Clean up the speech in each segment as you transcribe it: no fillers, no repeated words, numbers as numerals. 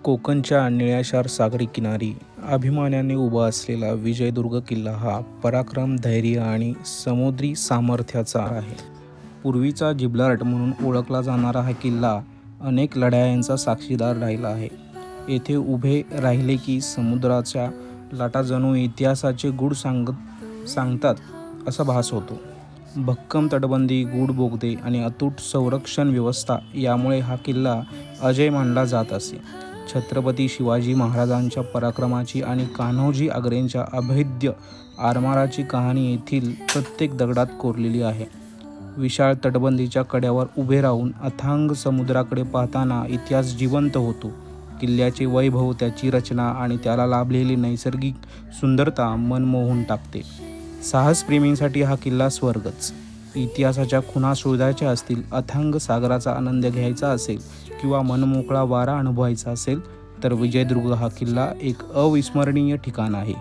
कोकणच्या निळ्याशार सागरी किनारी अभिमानाने उभा असलेला विजयदुर्ग किल्ला हा पराक्रम, धैर्य आणि समुद्री सामर्थ्याचा आहे. पूर्वीचा जिब्राल्टर म्हणून ओळखला जाणारा हा किल्ला अनेक लढायांचा साक्षीदार राहिला आहे. येथे उभे राहिले की समुद्राच्या लाटा जणू इतिहासाचे गूढ सांगतात असा भास होतो. भक्कम तटबंदी, गूढ बोगदे आणि अतूट संरक्षण व्यवस्था यामुळे हा किल्ला अजय मानला जात असे. छत्रपती शिवाजी महाराजांच्या पराक्रमाची आणि कान्होजी आंग्रेंच्या अभेद्य आरमाराची कहाणी येथील प्रत्येक दगडात कोरलेली आहे. विशाळ तटबंदीच्या कड्यावर उभे राहून अथांग समुद्राकडे पाहताना इतिहास जिवंत होतो. किल्ल्याचे वैभव, त्याची रचना आणि त्याला लाभलेली नैसर्गिक सुंदरता मन मोहून टाकते. साहसप्रेमींसाठी हा किल्ला स्वर्गच. इतिहासाच्या खुणा शोधायच्या असतील, अथांग सागराचा आनंद घ्यायचा असेल किंवा मनमोकळा वारा अनुभवायचा असेल तर विजयदुर्ग हा किल्ला एक अविस्मरणीय ठिकाण आहे.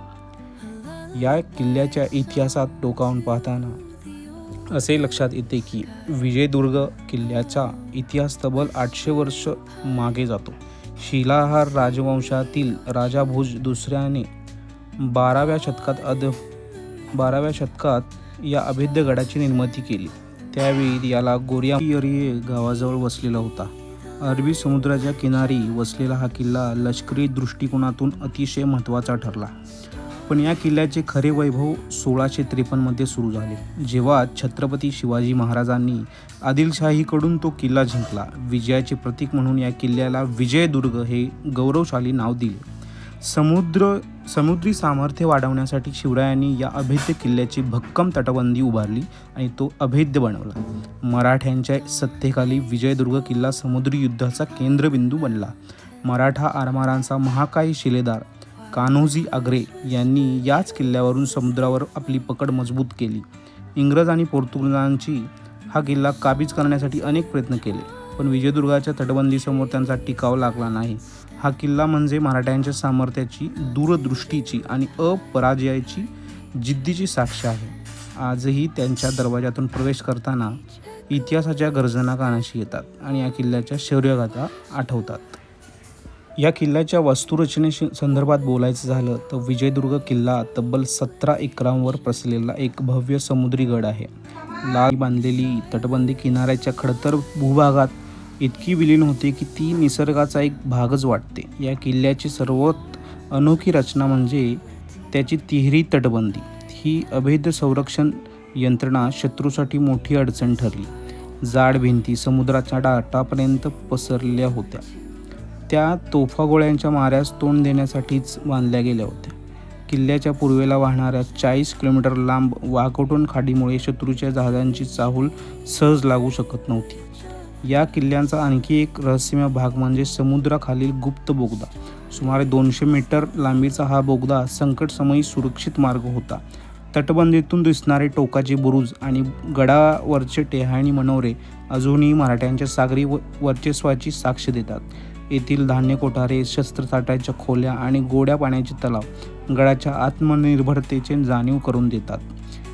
या किल्ल्याच्या इतिहासात डोकावून पाहताना असे लक्षात येते की विजयदुर्ग किल्ल्याचा इतिहास तब्बल 800 वर्ष मागे जातो. शिलाहार राजवंशातील राजा भोज दुसऱ्याने 12व्या शतकात या अभेद्य गडाची निर्मिती केली. त्यावेळी याला गोरिया गावाजवळ वसलेला होता. अरबी समुद्राच्या किनारी वसलेला हा किल्ला लष्करी दृष्टिकोनातून अतिशय महत्त्वाचा ठरला. पण या किल्ल्याचे खरे वैभव 1653 मध्ये सुरू झाले, जेव्हा छत्रपती शिवाजी महाराजांनी आदिलशाहीकडून तो किल्ला जिंकला. विजयाचे प्रतीक म्हणून या किल्ल्याला विजयदुर्ग हे गौरवशाली नाव दिले. समुद्री सामर्थ्य वाढवण्यासाठी शिवरायांनी या अभेद्य किल्ल्याची भक्कम तटबंदी उभारली आणि तो अभेद्य बनवला. मराठ्यांच्या सत्तेखाली विजयदुर्ग किल्ला समुद्री युद्धाचा केंद्रबिंदू बनला. मराठा आरमारांचा महाकाय शिलेदार कान्होजी आंग्रे यांनी याच किल्ल्यावरून समुद्रावर आपली पकड मजबूत केली. इंग्रज आणि पोर्तुगीजांची हा किल्ला काबीज करण्यासाठी अनेक प्रयत्न केले, पण विजयदुर्गाच्या तटबंदीसमोर त्यांचा टिकाव लागला नाही. हा किल्ला म्हणजे मराठ्यांच्या सामर्थ्याची, दूरदृष्टीची आणि अपराजयाची जिद्दीची साक्ष आहे. आजही त्यांच्या दरवाजातून प्रवेश करताना इतिहासाच्या गर्जना कानाशी येतात आणि या किल्ल्याच्या शौर्यगाथा आठवतात. या किल्ल्याच्या वास्तुरचनेसंदर्भात बोलायचं झालं तर विजयदुर्ग किल्ला तब्बल 17 एकरांवर पसरलेला एक भव्य समुद्री गड आहे. लाल बांधलेली तटबंदी किनाऱ्याच्या खडतर भूभागात इतकी विलीन होते की ती निसर्गाचा एक भागच वाटते. या किल्ल्याची सर्वात अनोखी रचना म्हणजे त्याची तिहेरी तटबंदी. ही अभेद्य संरक्षण यंत्रणा शत्रूसाठी मोठी अडचण ठरली. जाड भिंती समुद्राच्या डाटापर्यंत पसरलेल्या होत्या. त्या तोफागोळ्यांच्या माऱ्यास तोंड देण्यासाठीच बांधल्या गेल्या होत्या. किल्ल्याच्या पूर्वेला वाहणाऱ्या 40 किलोमीटर लांब वाकाटोन खाडीमुळे शत्रूच्या जहाजांची चाहुल सहज लागू शकत नव्हती. या किल्ल्याचा आणखी एक रहस्यमय भाग म्हणजे समुद्राखालील गुप्त बोगदा. सुमारे 200 मीटर लांबीचा हा बोगदा संकटसमयी सुरक्षित मार्ग होता. तटबंदीतून दिसणारे टोकाचे बुरुज आणि गडावरचे टेहाळी मनोरे अजूनही मराठ्यांच्या सागरी वर्चस्वाची साक्ष देतात. येथील धान्य कोठारे, शस्त्र साठ्याच्या खोल्या आणि गोड्या पाण्याचे तलाव गडाच्या आत्मनिर्भरतेचे जाणीव करून देतात.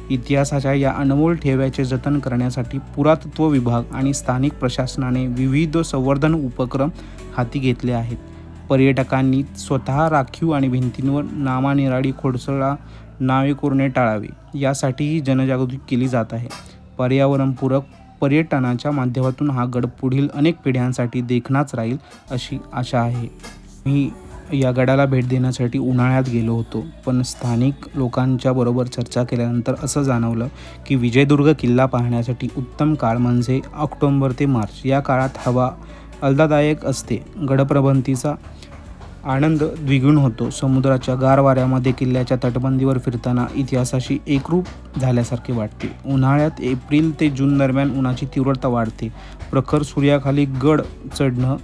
इतिहासाच्या या अनमोल ठेव्याचे जतन करण्यासाठी पुरातत्व विभाग आणि स्थानिक प्रशासनाने विविध संवर्धन उपक्रम हाती घेतले आहेत. पर्यटकांनी स्वतः राखीव आणि भिंतींवर नामानिराळी खोडसळा नावे कोरणे टाळावे यासाठीही जनजागृती केली जात आहे. पर्यावरणपूरक पर्यटनाच्या माध्यमातून हा गड पुढील अनेक पिढ्यांसाठी देखणाच राहील अशी आशा आहे. मी या गडाला भेट देण्यासाठी उन्हाळ्यात गेलो होतो, पण स्थानिक लोकांच्या बरोबर चर्चा केल्यानंतर असं जाणवलं की विजयदुर्ग किल्ला पाहण्यासाठी उत्तम काळ म्हणजे ऑक्टोबर ते मार्च. या काळात हवा आल्हाददायक असते, गडप्रभंतीचा आनंद द्विगुण होतो. समुद्राच्या गार वाऱ्यामध्ये किल्ल्याच्या तटबंदीवर फिरताना इतिहासाशी एकरूप झाल्यासारखे वाटते. उन्हाळ्यात एप्रिल ते जून दरम्यान उन्हाची तीव्रता वाढते. प्रखर सूर्याखाली गड चढणं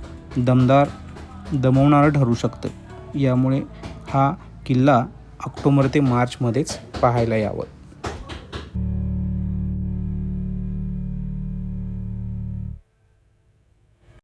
दमवणारं ठरू शकतं. यामुळे हा किल्ला ऑक्टोबर ते मार्चमध्येच पाहायला यावं.